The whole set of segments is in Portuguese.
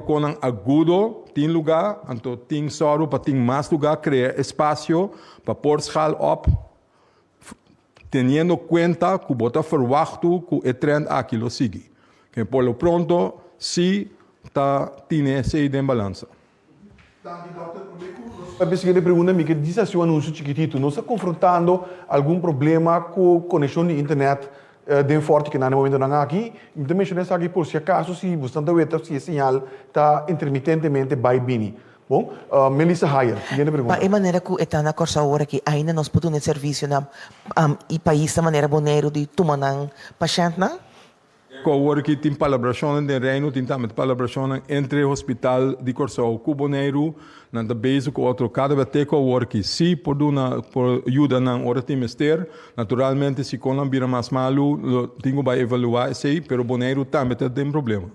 Con un agudo, tin lugar, anto tin soro, para tin más lugar, crea espacio para por schaal op, teniendo cuenta que bota verwacht que el trend aquí lo sigue. Que por lo pronto, sí, tiene ese en balanza. A pesquisa pergunta me que diz assim um anúncio chiquitito, não está confrontando algum problema com conexão de internet de forte que no momento não há aqui. Eu também mencionei aqui por se acaso se você não vê se a sinal está intermitentemente vai bem. Bom, Melissa Hayer, seguinte pergunta. Pa maneira que está na corsa hora que ainda nós podemos serviço na e país da maneira boneiro de tomar paciente não? Cowork tem colaboração de reino, tem também colaboração entre o hospital de Corsão, Cuboneiro, na base com outro cada vez tem cowork. Se por ajuda na hora de mister, naturalmente se com a bira mais malo, tenho que evaluar isso, pero Boneiro também tem problema.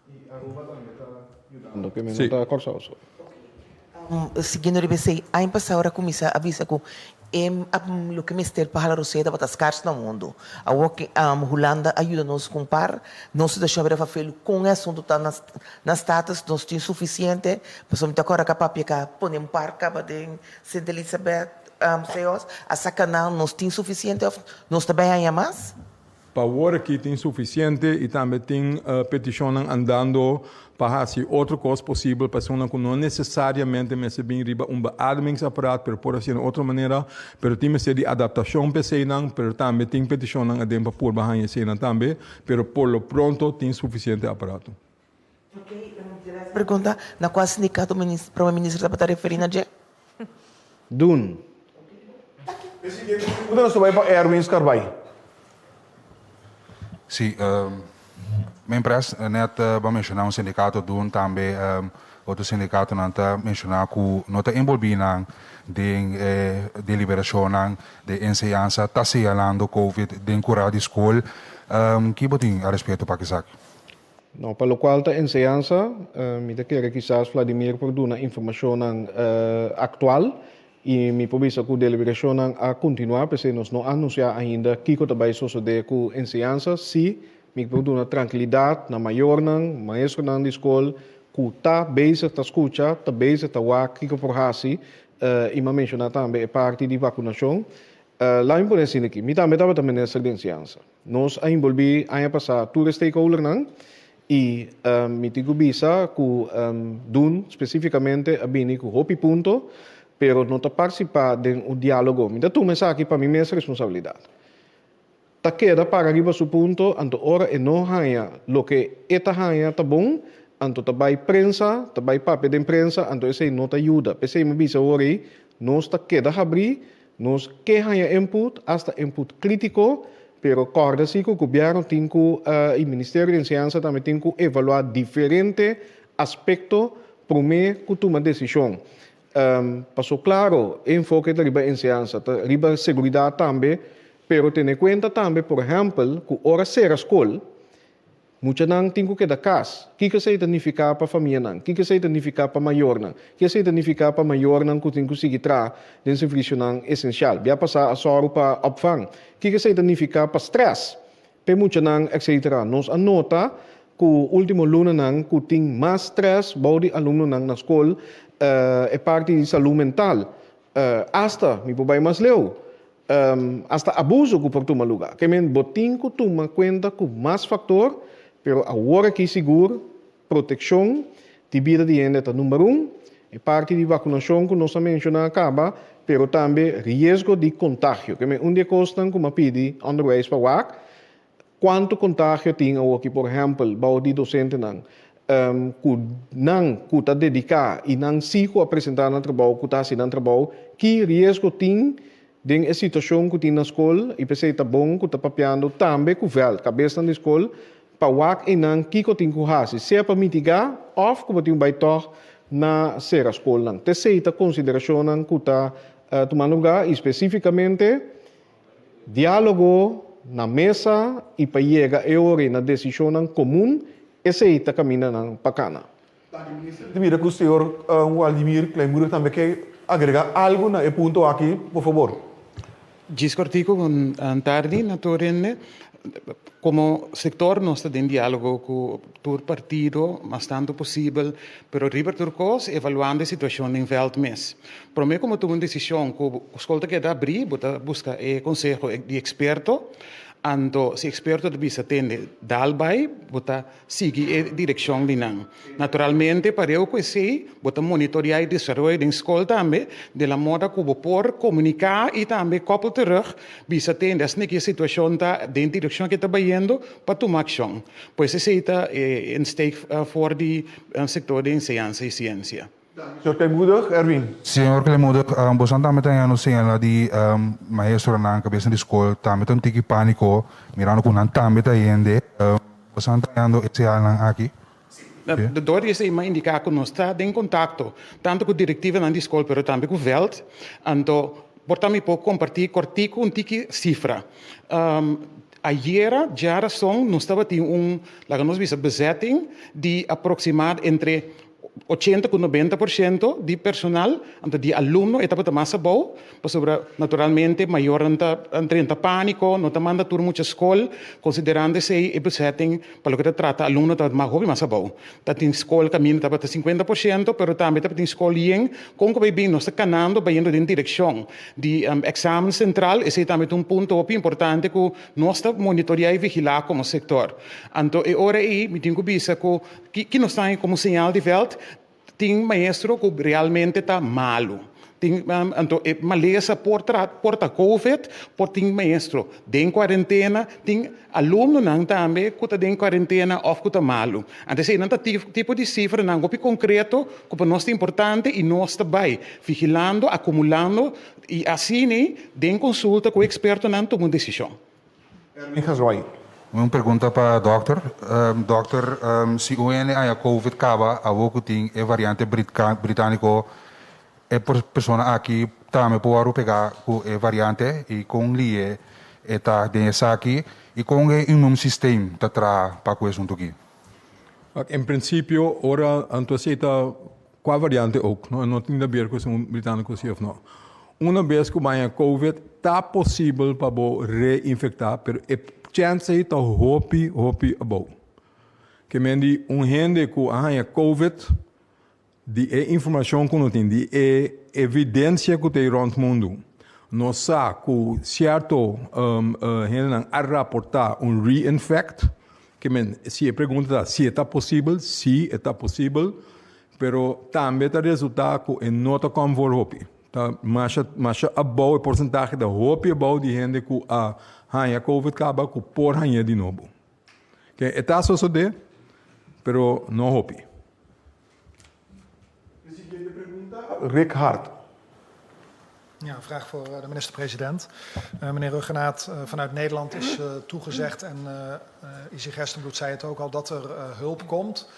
E Aruba também está ajudando, que Sim. está Corsão. Seguindo o BC, a passar hora começa a avisar que lo que mister para a roseta para as caras no mundo. A Holanda ajuda-nos com par, nós deixamos a fazer com o assunto tá nas status, nós temos suficiente, mas agora capaz de pôr par, acaba de Santa Elizabeth, CEOs, a sacanagem, nós temos suficiente, nós também ainda mais? Para agora que tem suficiente e também tem petição andando para fazer outra coisa possível, para pessoas que não necessariamente recebem beademingsaparaat, pero por assim outra maneira, pero tem de adaptação para ser não, pero também tem petição andando para pôr baixo ser também, pero por lo pronto tem suficiente aparato. Pergunta, na qual sindicato o primeiro-ministro está referindo a Doen. Pergunta nós vai para Erwin Scarbai. Sim, mijn pres net mencionar um sindicato doen também outro sindicato não está mencionar que não está envolvido de deliberação de enseñanza está se falando COVID de curar de escola que botin a respeito para que No, para lo cual ta enseñanza, mi te quiere quizás Vladimir por una información actual e mi provisa que a deliberação a continuar, porque nós não anunciar ainda que também sucede com enseñanza, se mi por uma tranquilidade na maior maestro na escola, que está bezig te escuta, está bezig te waar, que por hasi, e me mencionar também a parte de vacunação. Lá em Ponense aqui, mi também estava também nessa enseñanza. Nós a envolvi ano passado todos stakeholders e mi te bisa que doen especificamente a bini com hopi ponto, pero não está participar de diálogo. Me dá tu mensagem para mim mesma responsabilidade. Ta queda para arriba su ponto, anto ora e não haya lo que eta haya tá bom, anto tá vai prensa, tá vai papel de prensa, anto esse não tá ajuda. Pese me bisa ori, nós tá queda abrir, nós que haya input, hasta input crítico, pero corda-se que o governo tem que o Ministério de Enseñanza também tem que evaluar diferente aspecto para me que toma decisão. Passou claro, enfoque da riba enseñanza, da riba seguridade também, pero ter em conta também, por exemplo, que hora ser a escola, muita não tem que dar casa. O que se identificar para a família não? O que se identificar para maior não? O que se identificar para maior não que tem que seguir tra de serviço não essencial. Vai passar a soro para opvang. O que se identificar para stress? Para muita não, etc. Nós anota que o último aluno não que tem mais stress, body aluno não na escola, é parte de saúde mental. Hasta me vai mais leu. Hasta abuso que por tomar lugar. Que men botin que toma conta com mais fator, pero agora que seguro, proteção, de vida de gente é número e parte de vacinação que nós mencionamos acaba, pero também risco de contágio. Que men dia costan como pedi underways para WAC, quanto contágio tem aqui, por exemplo, baudi docente não, que está dedicar e não se apresentar no trabalho, que está assinando trabalho, que risco tem de situação que tem na escola e pensei tá bom que está papiando também com vel cabeça na escola para o e não que tem que fazer se é para mitigar ou como tem vai tor na ser a escola não terceira consideração que está tomando lugar especificamente diálogo na mesa e para chegar a hora na decisão comum esse está caminhando para cá. Mira que o senhor Vladimir Kleimburg também quer agregar algo na ponto aqui, por favor. Giscortico con tardi, naturalmente. como sector nós estamos em diálogo com todo partido, mas tanto possível, pero River Turcos evaluando a situação em veld mes. Para mim, como tomar uma decisão, que a escola que dá abrir, busca conselho de experto, Anto, se experto de bisa atende dalbai, bota sigue a direção de não. Naturalmente, para eu conhecer, bota monitorear o desenvolvimento da escola também, de la moda como por comunicar e também koppel terug, bisa atende as que a situação está dentro da direção que está indo para tomar ação. Pois esse está em steek voor die sector de enseñanza e ciência. Senhor Klemoedig, Erwin. Senhor Klemoedig, bosan também tem ano senhora de maestro na cabeça de escola, também tem tiki pânico, mirando com não também tá indo, bosan tem ano esse ano aqui. De door is uma indicar que nós está em contato, tanto com a diretiva na escola, mas também com o veld, então, portanto, pouco compartilhar cortico um tiki cifra. Ayer, já nós estava tendo lá nós vimos bezetting de aproximado entre 80 com 90% de personal, então de aluno, etapa de massa boa, sobre naturalmente maior entre pânico, não manda tur muita escola, considerando-se a bezetting, para o que trata aluno, tá mais hobby massa boa. Tá tem escola caminho tá para 50%, pero também tá tem escola ien, com que bem nós está canando, bem indo em direção de exame central, esse também um ponto importante que nós está monitorear e vigilar como sector. Então, e ora aí, me tenho que bisa que nós está como sinal de veld, tem maestro que realmente está malo. Tem, então, maleza porta COVID, por tem maestro em quarentena, tem aluno não também que está em quarentena ou que está malo. Então, esse não tipo de cifra não é concreto, que para nós é importante e nós também vigilando, acumulando e assim, em consulta com o experto não toma uma decisão. Erwin Gasroy. Uma pergunta para o doctor. Doctor, se o ene a COVID acaba, a pouco tem a variante britânico, é por pessoa aqui também pode pegar a variante e com lie eta dessa aqui e com o immune system tá para com isso aqui. Em princípio, ora antoceita com a variante ook, não tem a ver com o britânico se ou não. Uma vez que vai a COVID, tá possível para reinfectar, pero chance é hopi abou. Que mendi gente que a COVID, de informação que não tem, de evidência que tem rond o mundo, não sabe que certo gente a raportar reinfect, que se pergunta se está possível, sim, está possível, pero também está resultado que não está como for hopi. Mas abou o porcentagem da hopi abou de gente que a COVID acaba com por hanha de novo. Que está sucedendo, pero não hopi. Rick Hart. Ja, een vraag voor de minister-president. Meneer Ruggenaat, vanuit Nederland is toegezegd, en Izzy Gerstenbloed zei het ook al, dat er hulp komt.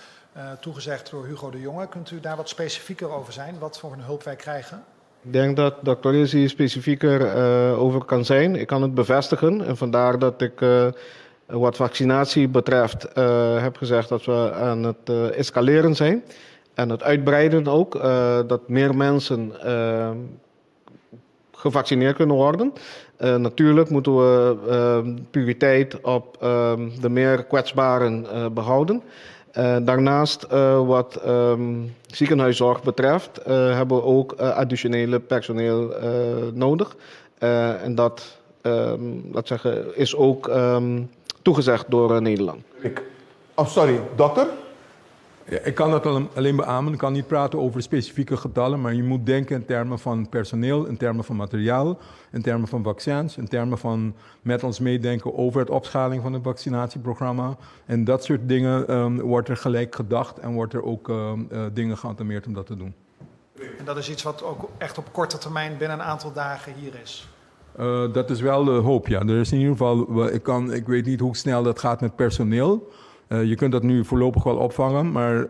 Toegezegd door Hugo de Jonge. Kunt u daar wat specifieker over zijn? Wat voor een hulp wij krijgen? Ik denk dat Dr. Izzy specifieker over kan zijn. Ik kan het bevestigen en vandaar dat ik wat vaccinatie betreft heb gezegd dat we aan het escaleren zijn. En het uitbreiden ook, dat meer mensen gevaccineerd kunnen worden. Natuurlijk moeten we prioriteit op de meer kwetsbaren behouden. Daarnaast wat ziekenhuiszorg betreft hebben we ook additionele personeel nodig. En dat is ook toegezegd door Nederland. Oh, sorry, dokter? Ja, ik kan dat alleen beamen. Ik kan niet praten over specifieke getallen, maar je moet denken in termen van personeel, in termen van materiaal, in termen van vaccins, in termen van met ons meedenken over het opschaling van het vaccinatieprogramma. En dat soort dingen wordt er gelijk gedacht en wordt er ook dingen geantameerd om dat te doen. En dat is iets wat ook echt op korte termijn binnen een aantal dagen hier is? Dat is wel de hoop, ja. Er is in ieder geval, ik weet niet hoe snel dat gaat met personeel. Je kunt dat nu voorlopig wel opvangen, maar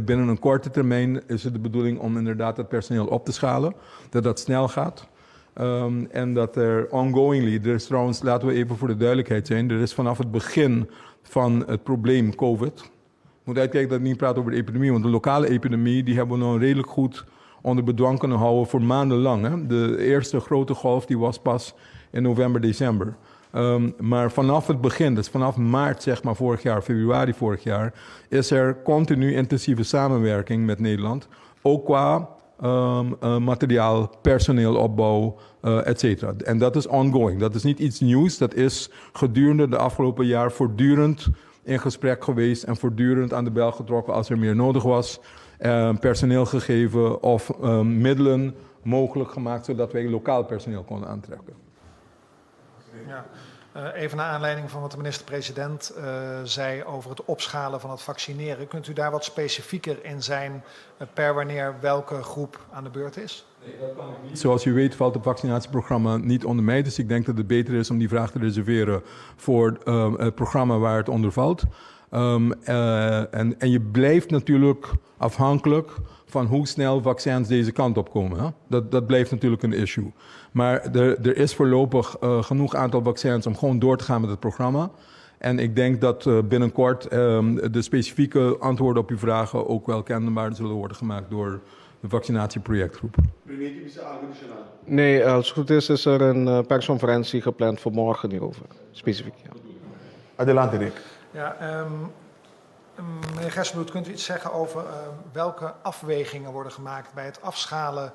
binnen een korte termijn is het de bedoeling om inderdaad het personeel op te schalen. Dat dat snel gaat. En dat er ongoingly, er is trouwens, laten we even voor de duidelijkheid zijn, er is vanaf het begin van het probleem COVID. Ik moet uitkijken dat ik niet praat over de epidemie, want de lokale epidemie die hebben we nou redelijk goed onder bedwang kunnen houden voor maandenlang. Hè? De eerste grote golf die was pas in november, december. Maar vanaf het begin, dus vanaf maart zeg maar vorig jaar, februari vorig jaar, is er continu intensieve samenwerking met Nederland. Ook qua materiaal, personeelopbouw, et cetera. En dat is ongoing. Dat is niet iets nieuws. Dat is gedurende de afgelopen jaar voortdurend in gesprek geweest en voortdurend aan de bel getrokken als er meer nodig was. Personeel gegeven of middelen mogelijk gemaakt zodat wij lokaal personeel konden aantrekken. Ja. Even naar aanleiding van wat de minister-president zei over het opschalen van het vaccineren. Kunt u daar wat specifieker in zijn per wanneer welke groep aan de beurt is? Nee, dat kan ik niet. Zoals u weet valt het vaccinatieprogramma niet onder mij. Dus ik denk dat het beter is om die vraag te reserveren voor het programma waar het onder valt. En je blijft natuurlijk afhankelijk van hoe snel vaccins deze kant op komen. Hè? Dat blijft natuurlijk een issue. Maar er is voorlopig genoeg aantal vaccins om gewoon door te gaan met het programma. En ik denk dat binnenkort de specifieke antwoorden op uw vragen ook wel kenbaar zullen worden gemaakt door de vaccinatieprojectgroep. Nee, als het goed is er een persconferentie gepland voor morgen hierover. Specifiek, ja. Adelante, Rick. Ja, meneer Gersbloed, kunt u iets zeggen over welke afwegingen worden gemaakt bij het afschalen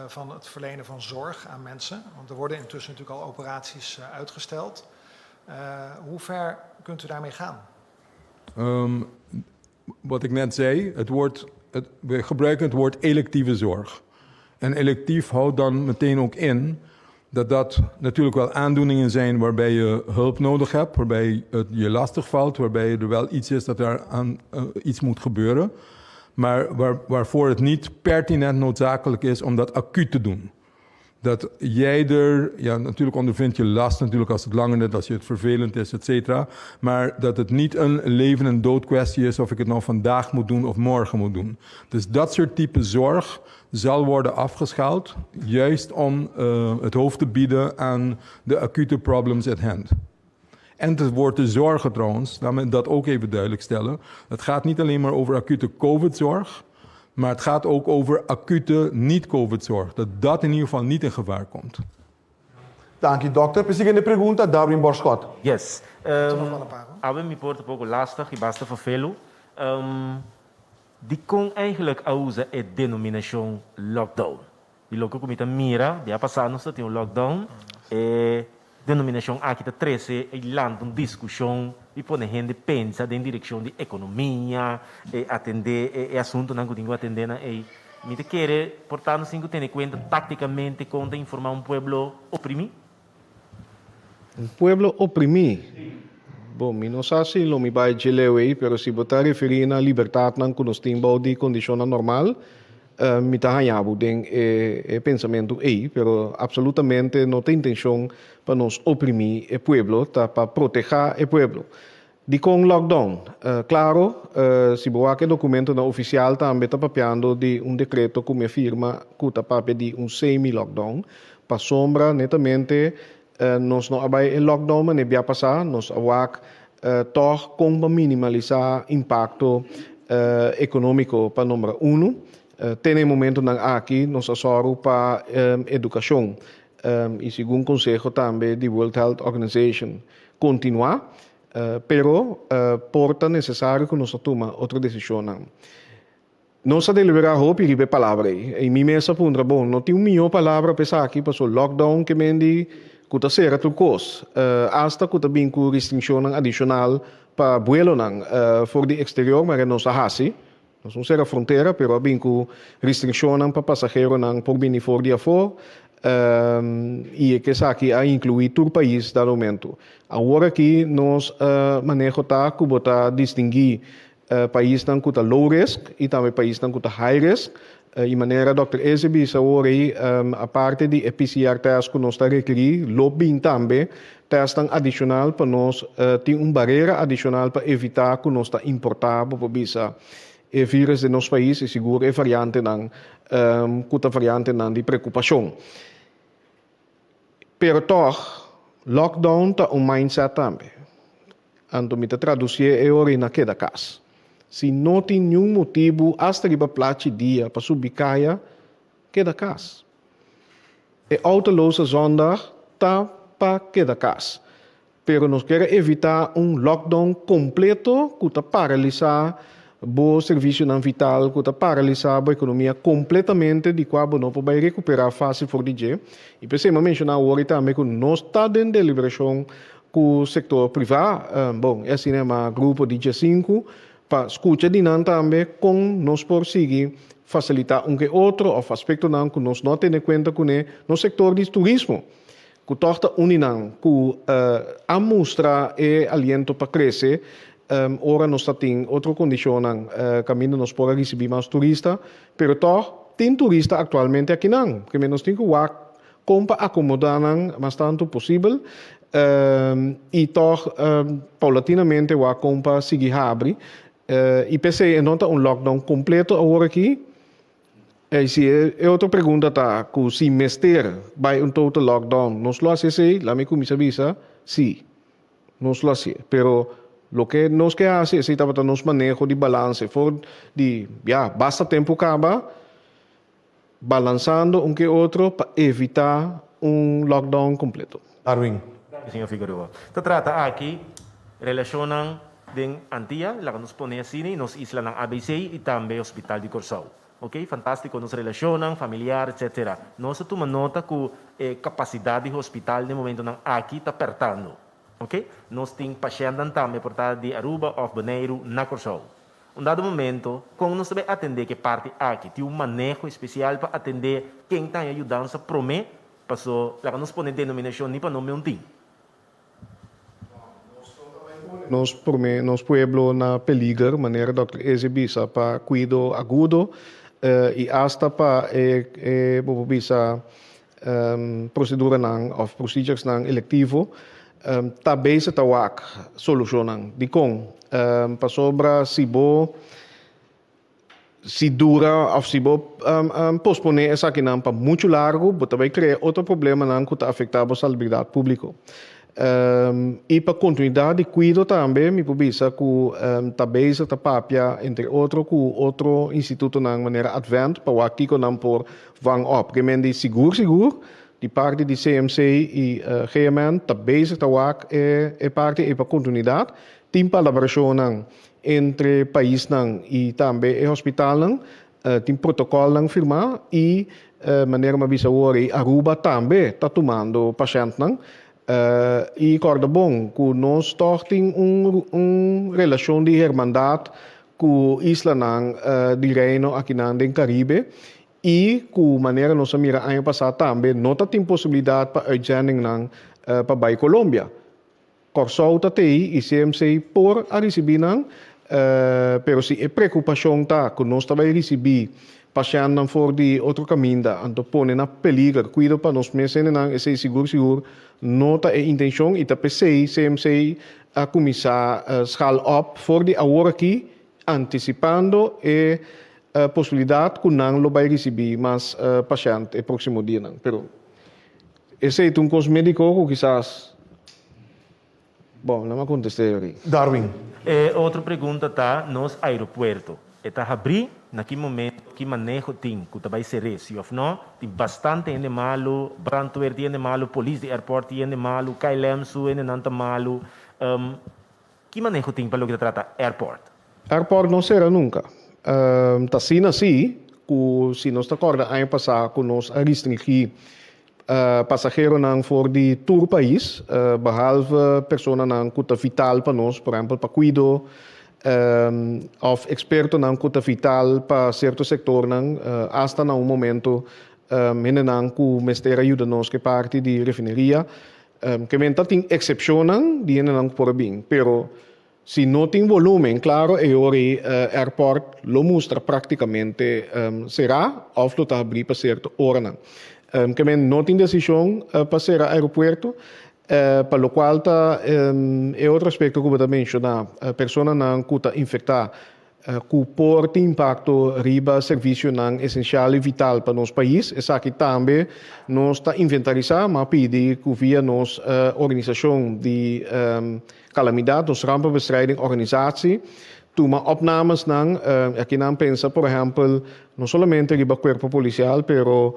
van het verlenen van zorg aan mensen? Want er worden intussen natuurlijk al operaties uitgesteld. Hoe ver kunt u daarmee gaan? Wat ik net zei, we gebruiken het woord electieve zorg. En electief houdt dan meteen ook in dat natuurlijk wel aandoeningen zijn waarbij je hulp nodig hebt, waarbij het je lastig valt, waarbij er wel iets is dat er aan iets moet gebeuren, maar waarvoor het niet pertinent noodzakelijk is om dat acuut te doen. Dat jij natuurlijk ondervindt je last natuurlijk als het langer net, als je het vervelend is, et cetera. Maar dat het niet een leven- en dood kwestie is of ik het nou vandaag moet doen of morgen moet doen. Dus dat soort type zorg zal worden afgeschaald, juist om het hoofd te bieden aan de acute problems at hand. En het woord te zorgen trouwens, laat me dat ook even duidelijk stellen. Het gaat niet alleen maar over acute COVID-zorg, maar het gaat ook over acute niet-COVID-zorg. Dat in ieder geval niet in gevaar komt. Dank je, dokter. Presidente pergunta, Darwin Borschot. Yes. Toch nog wel een paar, hoor. Abe mi porta pouco lastig, e basta vervelo. Die kon eigenlijk usa a denominação lockdown. Die loco comita mira, dia passado nós tínhamos lockdown, denominação aqui tá 13, e lança uma discussão e põe gente pensa em direção de economia, atender assunto não que atender na me te quer, portanto, sem ter em conta taticamente conta informar pueblo oprimido. Pueblo oprimido. Bom, mi não sei se lo mi vai gelewei, pero se botar referir na liberdade não conostimbo de condição normal, mi tá hanhabo den pensamento pero absolutamente não tem intenção para nos oprimir o pueblo, tá para proteger o pueblo. Di con lockdown, claro, se boa que documento na oficial também está papiando de decreto que me firma que tá papia de semi-lockdown, para sombra netamente nós não abai em lockdown, mas nebia passar, nós awak toch com minimalizar impacto econômico para número 1. Tem momento na aqui nós assoru para educação e segundo consejo também de World Health Organization continuar, pero porta necessário que nós toma outra decisão. Nós a deliberar hope e palavra e mi mesa pundra bom, não tem melhor palavra para aqui para o lockdown que mendi kuta sera tu kos hasta kuta binku restrição adicional para vuelo for de exterior mas não sa hasi nós não será fronteira pero binku restrição para passageiro por bini for dia for e que sa aqui a incluir todo país da momento agora aqui nós manejo tá kubota distinguir país não kuta low risk e também país não kuta high risk. E maneira Dr. Ezebi sa ori a parte de PCR test que nós está requerir, lobbying também test adicional para nós tem barreira adicional para evitar que nós está importar para bisa e vírus de nosso país e seguro é variante não kuta variante não de preocupação. Pero toch lockdown tá mindset também. Anto me traduzir é ori na queda casa. Se não tem nenhum motivo, hasta que plate dia para subir caia, queda casa. E autoloze zondag, tá para queda casa. pero nos queremos evitar lockdown completo que está paralisar o serviço não vital, que está paralisar a economia completamente, de qual não pode recuperar fácil for DJ. E pensei mencionar agora também que nós está dentro da deliberação com o setor privado, bom, esse é um grupo de G5, para escutar de nós também com nós por seguir facilitar que outro ou aspecto não que nós não temos em conta com no setor de turismo, que torta uninam, que a mostrar e aliento para crescer. Ora nós temos outra condição, caminho nós podemos receber mais turistas, pero toch tem turista atualmente aqui não, porque nós temos que compra acomodar mais tanto possível e toch paulatinamente o compra seguir abre e pensei não está lockdown completo agora aqui. Se é outra pergunta tá, que se mester vai total lockdown, nós lo hacemos, lá me comisa visa, sim, nós lo hacemos, pero lo que nos que hace es que nos manejo de balance, for de basta tempo acaba balançando que outro para evitar lockdown completo. Darwin. Senhor Figueroa. Se trata aqui relacionam com Antia, lá que nos põe assim, nos isla ng ABC e também Hospital de Corsao. Ok, fantástico, nos relacionam, familiar, etc. Nós tomamos nota que a capacidade do hospital no momento não aqui está apertando. Ok, nós temos pacientes também portados de Aruba ou Bonaire na Corsao. Dado momento, como nós sabemos atender que parte aqui, tem manejo especial para atender quem está ajudando a prometer, para lá nos põe denominação nem para nome um time. Nos pueblo na peligro, maneira Dr. Ezebisa para cuidado agudo e hasta para procedura of procedures nang electivo também se tawak solucionan di kong para sobra si dura of si pospone essa que não para muito largo, mas também cria outro problema não que está afetando a saúde pública. E para continuidade de cuidado também, me pubisa que também se tapapia entre outro com outro instituto na maneira advent para o aqui que não por vang op. Que men de seguro de parte de CMC e GMN também se tawak é parte e para continuidade tem colaboração entre país nang e também o hospital nang tem protocolo nang firma e maneira mabisa ori Aruba também está tomando paciente nang e corda bom que nós temos relação de hermandade com isla nang de Reino aqui nang den Caribe e com maneira nós mira ano passado também não tem possibilidade para uitzending nang para Bay Colômbia. Corsao tatei e CMC por a receber nang pero se a preocupação tá que nós também receber paciente não for de outro caminho anto pone na peligro cuido para nós mesmo nang esse seguro nota e intenção e também CMC a começar scal op for de agora aqui antecipando e possibilidade que não lo vai receber mas paciente no próximo dia não pero esse é um cosmético que quizás bom não me contestei Darwin. Outra pergunta tá nos aeroporto. Está abrir naquele momento que manejo tem que vai ser esse ou não tem bastante ende malo brandweer ende malo polícia de airport ende malo KLM su ende nanta malo que manejo tem para o que trata airport não será nunca tá sim assim que se nós acorda ano passado que nós restringir passageiro não for de todo o país behalve persona não que tá vital para nós por exemplo para cuidado of experto não que tá vital para certo setor não hasta no momento ainda não que o mestre ajuda nós que parte de refineria que menta tem exceção não de ainda não por bem pero se não tem volume claro e ori airport lo mostra praticamente será ou lo tá abrir para certo hora não que não tem decisão para ser aeroporto para o qual é outro aspecto que eu vou mencionar a pessoa não que está infectada que pode impacto riba serviço não essencial e vital para nosso país essa aqui também nós está inventarizar mas pedi que via nossa organização de calamidade nossa rampenbestrijding organisatie toma opnames não aqui não pensa por exemplo não somente riba corpo policial pero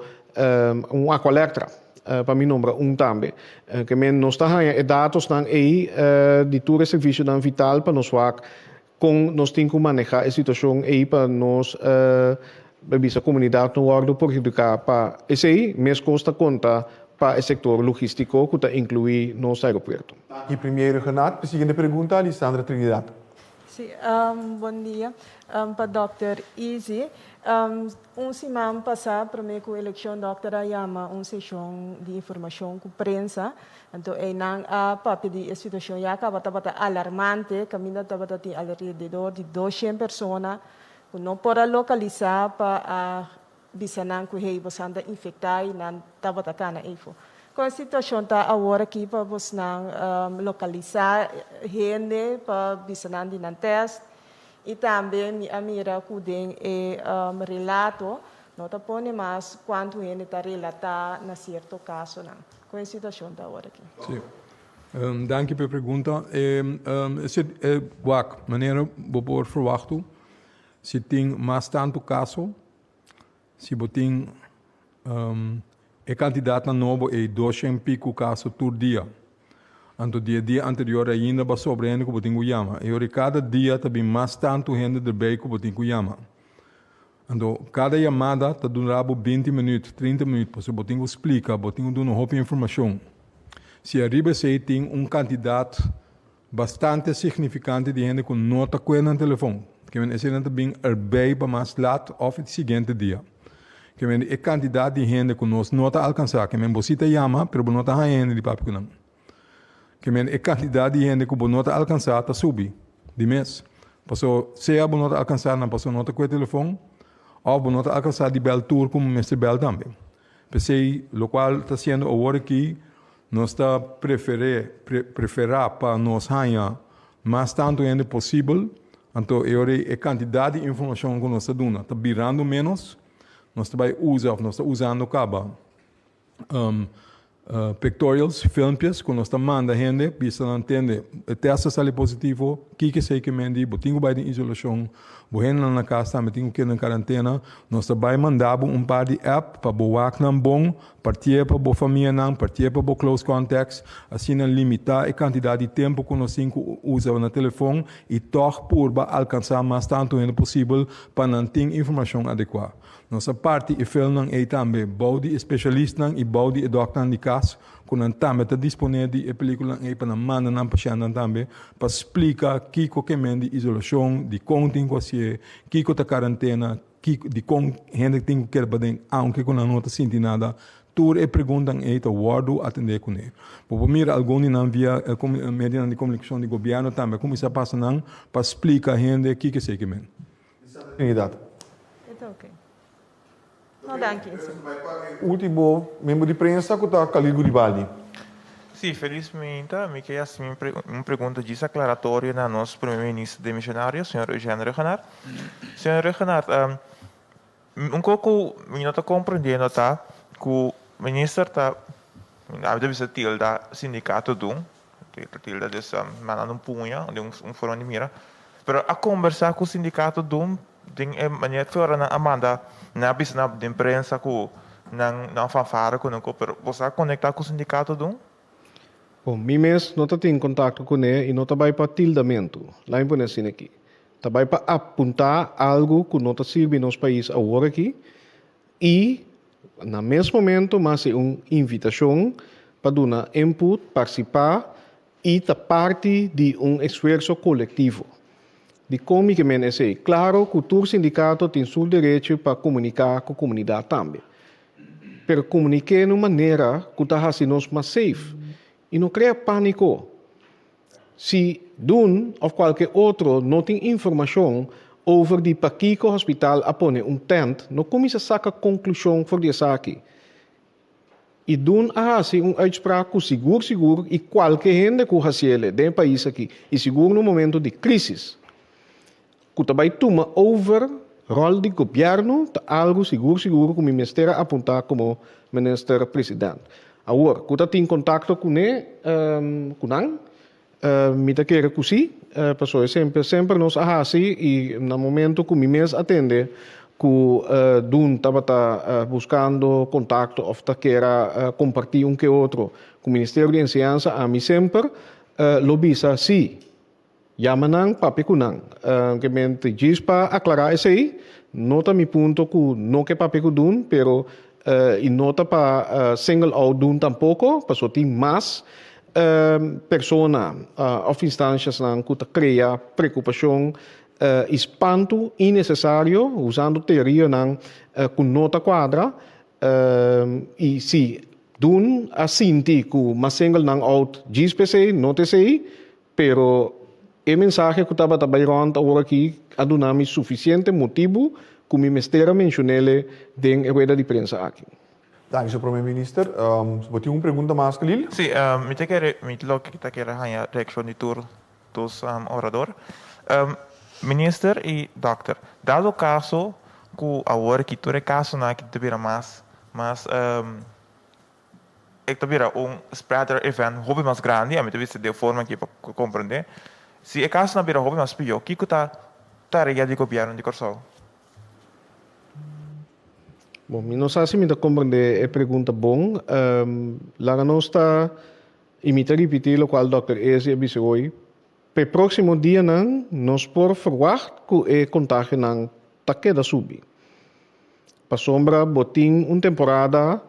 aqualectra para mi nombra tambe. Que men nos está e dados dan di tour serviço dan vital para nos wak com nos tem que manejar a situação aí para nos a comunidade no órgão perjudicar para esse aí mesmo custa conta para o setor logístico que está incluir nos aeroportos. E primeiro Renato, a segunda pergunta, Alessandra Trinidad. Sim, bom dia. Para Dr. Easy, semana passada, para mim, com a eleição, Dr. Ayama, sessão de informação com a prensa. Então, a papi de situação já acaba alarmante, caminho estava alrededor de 200 pessoas, que não pode localizar para bisanan que hei bastante infectar e não estava atacando isso. Com a situação está agora aqui para você localizar gente para bisanan de teste. E também a mira kudeng relato, não está põe mais quanto ele está relatar na certo caso não. Com a situação da hora aqui. Sim. Dank pela pergunta. Wak, meneer, por verwachten, se tem mais tanto caso, se botem a quantidade novo é 200 pico caso por dia. Anto dia anterior ainda ba sobre que botin kuyama. E cada dia também mais tanto gente de que botin kuyama. Anto cada chamada tá durava 20 minutos, 30 minutos, para botin explica, botin dando uma informação. Se arriba se tem quantidade bastante significante de gente que não está com no telefone, que men esse também erbij para mais laat of het seguinte dia. Que men a quantidade de gente que nós não está alcançar, que men bosita chama, pero não está gente de papo não. Que a quantidade de gente que não está alcançar está subir de mês. Passou, se a não está alcançar, não passou nota com o telefone, ou não está alcançar de bel tour como o mestre bel também. Pensei, o qual está sendo agora aqui, nós está preferir para nós ganhar mais tanto gente possível, então a quantidade de informação que nós está dando está virando menos, nós está usando acaba. Pictorials, filmes, quando nós manda gente, precisa entender, o teste sai positivo, que sei que mendi, botinho vai de isolação, bohen na casa, metinho que na quarentena, nós vai mandar par de app para boak não bom, partir para boa família não, partir para boa close contacts, assim limitar a quantidade de tempo que nós usa no telefone e toch por alcançar mais tanto ainda possível para não ter informação adequada. Nossa parte e filmam é também bom de especialista e bom de doctor de caso, quando também está disponível a película é para mandar na paciente também para explicar que de isolação, de contém que está quarentena, de com gente que tem que fazer, aunque quando não está sentindo nada, tudo é pergunta é o guardo atender com ele. Por mira alguns não via mediante de comunicação do governo também como isso passa não para explicar a gente que sei que men. Trinidad. Então, ok. No, danke. Último membro de prensa que está Khalil Guribaldi. Sim, felizmente, me quer assim uma pergunta desaclaratória na nosso primeiro-ministro demissionário, senhor Eugênio Regenart. Senhor Regenart, pouco eu não estou compreendendo, tá? Que o ministro está, deve ser tilda sindicato tilda dessa maneira punha, de fórum de mira, mas a conversar com o sindicato tem maneira fora na Amanda, na bisna de imprensa com na fanfara com pero você conectar com o sindicato Bom, mim mesmo não está em contato com ele e não está para tildamento. Lá em Bonecina aqui. Está para apontar algo que não está servindo nos países agora aqui e no mesmo momento mas é uma invitação para dar input, participar e estar parte de esforço coletivo. De como que é claro que o sindicato tem o direito para comunicar com a comunidade também. Mas comunicar de uma maneira que está fazendo mais safe. E não cria pânico. Se um ou qualquer outro não tem informação over de para que o hospital apone tent, não começa a sacar conclusão por isso aqui. E assim uitspraak seguro e qualquer gente que haciele do país aqui, e seguro no momento de crise. Que também toma over rol de governo, algo seguro que o ministério apontar como ministro-presidente. Agora, que está em contato com ele, me da querer que sim, pessoas sempre nos assim e no momento que me mês atende, que doen estava buscando contacto ou queira compartilhar que outro com o Ministério de Enseñanza, a mim sempre lobisa sim. Yamanang papikunang. Que mente diz para aclarar isso aí. Nota mi ponto que não que papiku doen, pero e nota para single out doen tampoco, para só tem mais persona of instâncias que cria preocupação espanto innecessário, usando teoria com nota quadra, e se doen assim que mas single nang out diz PC, nota sei, pero o mensagem que estava trabalhando agora aqui adunami suficiente motivo que o Ministério mencionou em rueda de prensa aqui. Dank u, Premier-Minister. Wat uma pergunta mais, Khalil? Sim, me lo que está querendo a reação de tour dos orador. Minister e doctor, dado o caso que agora que todo caso na que tiver mais tiver spreader event hobby mais grande, a mim talvez de forma que compreender. Se o caso não vier hobby mais pior, que está tarefa de governo de Corsol? Bom, não sei se me dá compreender a pergunta bom. Lá nós está imita repetir o qual Dr. Eze disse hoje. Para o próximo dia nós por verwacht que o contágio não está queda subir. Para sombra botin temporada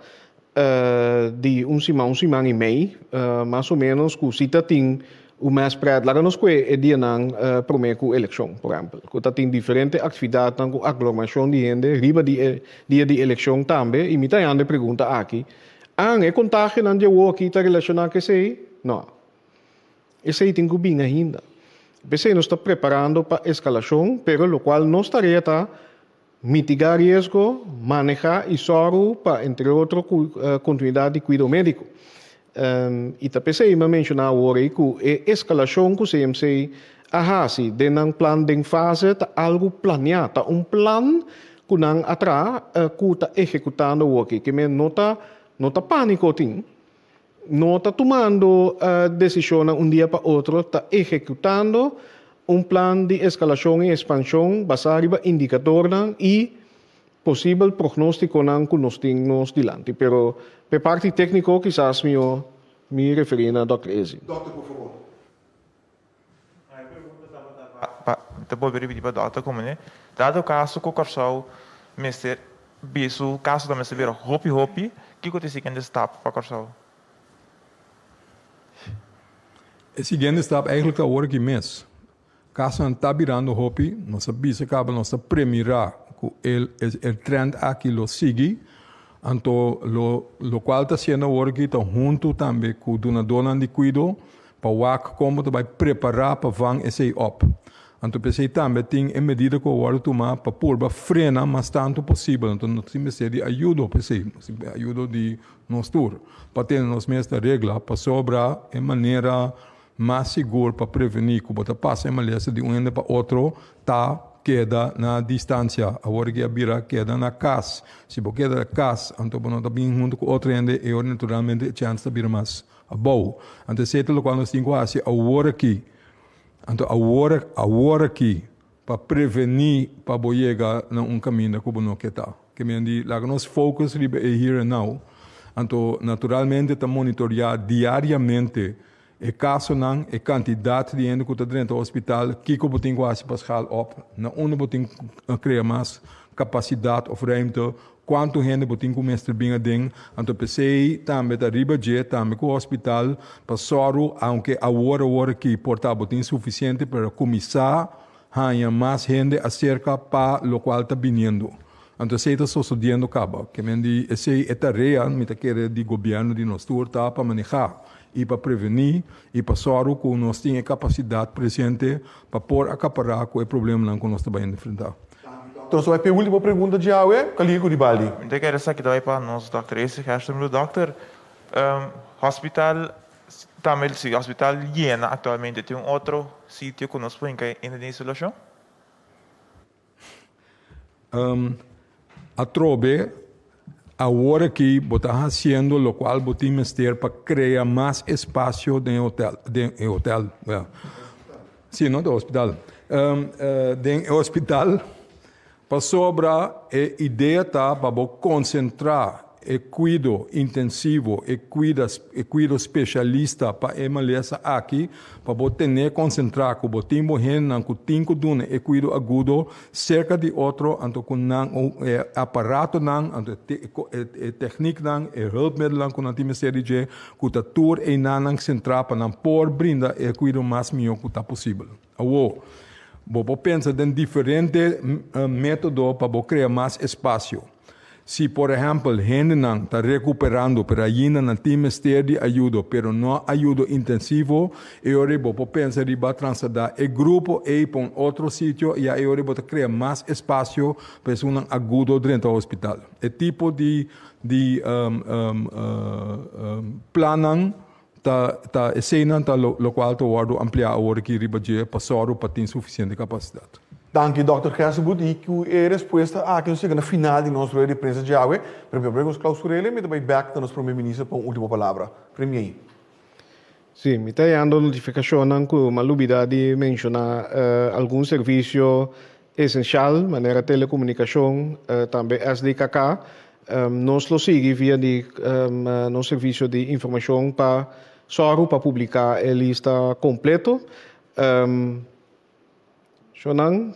de semana e meio, mais ou menos que cita tem o mais spread. Lá nós que dia prometo eleição, por exemplo. Que tem diferentes atividades com aglomeração de gente, riba dia de eleição também. E me está a pergunta aqui. O contágio não de aqui está relacionado com isso? Não. Isso aí tem que vir ainda. Você não está preparando para a escalação, pero o qual nós tarefa mitigar risco, manejar e soro para, entre outros, continuidade de cuidado médico. E também se me mencionar agora que a escalação que o CMC ahasi denang plan deng fase ta algo planeado, plan que não atrás que está executando aqui, que me nota pânico tem. Não está tomando decisão dia para outro, está executando plan de escalação e expansão baseado em indicadores e possível prognóstico que nós temos diante. Pero, por parte técnica, quizás me referir a Dr. Eze. Doctor, por favor. Te vou repetir para o doutor como né? Dado o caso que o Corsol, Mr. Bisu, caso da Mr. Vira hopi, que acontece que ainda está para o Corsol? O seguinte está eigenlijk a hora que mês. Caso não está virando hopi, nossa bisa acaba nossa premirar que el trend aqui lo sigue, então lo qual está sendo hora que está junto também com a dona de cuidado para o como vai preparar para van esse op. Então pensei também tem em medida que o hora tomar para pôr frenar mas tanto possível. Então nós temos de ajuda, pensei, ajuda de nós tour para ter nos mesma regra para sobrar em maneira mais segura para prevenir que você passa em Malésia de um ende para outro, tá queda na distância, agora que a bira queda na casa. Se você queda na casa, então você está bem junto com outro ende, e naturalmente a chance de vir mais boa. Então, se é o qual nós temos que fazer agora aqui, então agora aqui, para prevenir, para chegar a caminho que não quer estar. Que me diz, lá nós focus é here and now. Então, naturalmente, está monitorear diariamente e caso não, a quantidade de gente que está dentro do hospital, que você tem que passar op, na onde você tem que criar mais capacidade ou ruimte, quanto gente você tem que começar bem a dentro. Então, pensei também da riba de também com o hospital, para soro, aunque a hora que portável tem suficiente para começar a ganhar mais gente acerca para o qual está vindo. Então, se está sucedendo, acaba. Que me diz, essa é tarefa, me quer de governo de nós todos, para manejar e para prevenir e para soro que nós temos capacidade presente para pôr acaparar com o problema que nós estamos enfrentando. Então, só vai para a última pergunta de Aue, Khalil Coulibaly. Eu quero saber que para nós, Dr. Eze, o doutor, hospital, também se hospital llena atualmente, tem outro sítio que nós podemos ir em insolação? A trobe, agora que você está fazendo, o qual você tem que para criar mais espaço no hotel. Sim, não do hospital. No hospital, Para sobra, a ideia está para concentrar e cuido intensivo e cuido especialista para emalesa aqui para ter concentrar com o timbo hen com tinco dune e cuido agudo cerca de outro anto com aparato nan anto técnica nan e hulpmiddel nan com anti miserie com a tour e nan centrar para por brinda e cuido mais melhor que possível. Awo, vou pensar em diferentes métodos para criar mais espaço. Se, por exemplo, gente não está recuperando, pero ainda não tem ministério de ajuda, pero não ajuda intensivo, eu vou pensar em transladar o grupo para outro sítio e eu vou criar mais espaço para pessoas agudas dentro do hospital. É tipo de planning tá cena tá lo qual tu guardo ampliar agora que riba de passoro para ter suficiente capacidade. Dank u, Dr. Gersenboet. E que a resposta aqui no segundo final de nosso rede de prensa de água. Primeiro, vamos clausurá-la, mas também back da nosso primeiro-ministro para uma última palavra. Primeiro. Sim, me está dando notificação que uma lubida de mencionar algum serviço essencial, maneira telecomunicação, também SDKK, nós lo sigue via de no serviço de informação para só para publicar a lista completa. Sonang,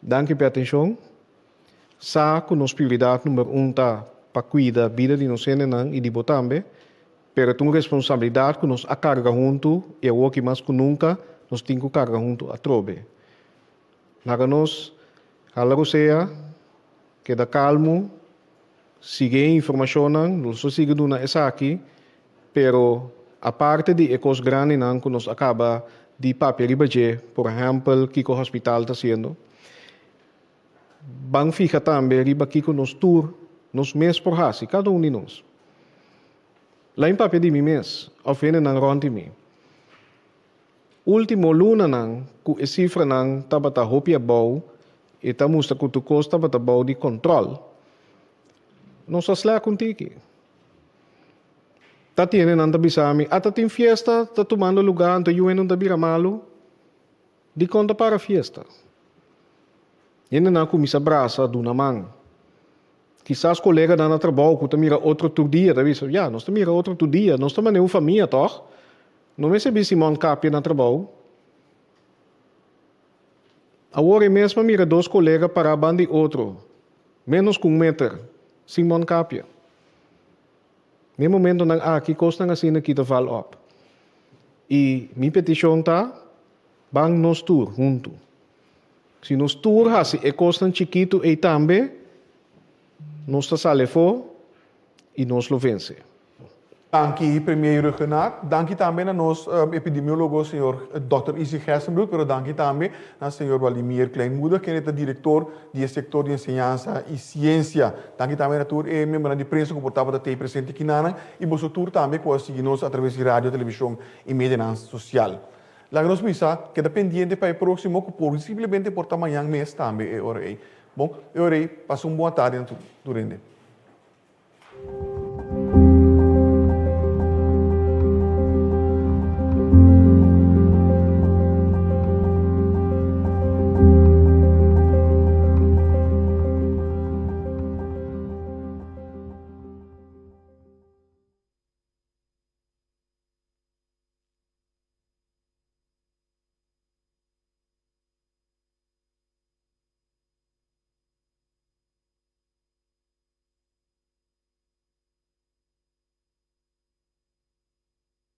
danke pela atenção. Sa que nossa prioridade número 1 tá para cuidar da vida de nós e de botambe, pero tem responsabilidade que nós a carga junto e o que mais que nunca nós temos que carga junto a trobe. Naga nós, halaro seja, queda calmo, sigue informação, nós só sigue duna essa aqui, pero a parte de ecos grandes que nós acaba de papel ribaje, por exemplo, que o hospital está sendo. Bang fica também riba que nos tour, nos mês por hasi, cada um de nós. Lá em papel de mim mês, ofende nang ronti mi. Último luna nang, ku e cifra nang tabata hopia bau, e tamusta ku tu costa tabata bau de control. Nos asla kuntiki. Tá tiene nanta bisami, ata tem fiesta, tá tomando lugar, anta yuen não bira malo, de conta para fiesta. Yene na comissa braça do namang. Quizás colega da na trabalho, que tá mira outro dia, tá vendo? Já, nós tá mira outro dia, nós tá maneu família, toch? Não me sabe Simon Capia na trabalho. Agora mesmo mira dois colegas para a banda outro, menos com 1 metro, Simon Capia. No momento nang aqui costa nga sina kita follow up. E mi petição tá bang nos tour junto. Se nos tour hasi e costa chiquito e tambe nos ta sale fo e nos lo vence. Dank primeiro Renato. Dank também a nosso epidemiólogo, senhor Dr. Izzy Gersenbloed, pero dank também ao senhor Vladimir Kleinmoeder, que é o diretor do setor de enseñança e ciência. Dank também a tour e membro de prensa que portava ter presente aqui na e você tour também que seguir nos através de rádio, televisão e mídia social. La nos misa queda pendiente para o próximo que possivelmente porta amanhã mês também é hora aí. Bom, é hora aí. Passa uma boa tarde durante.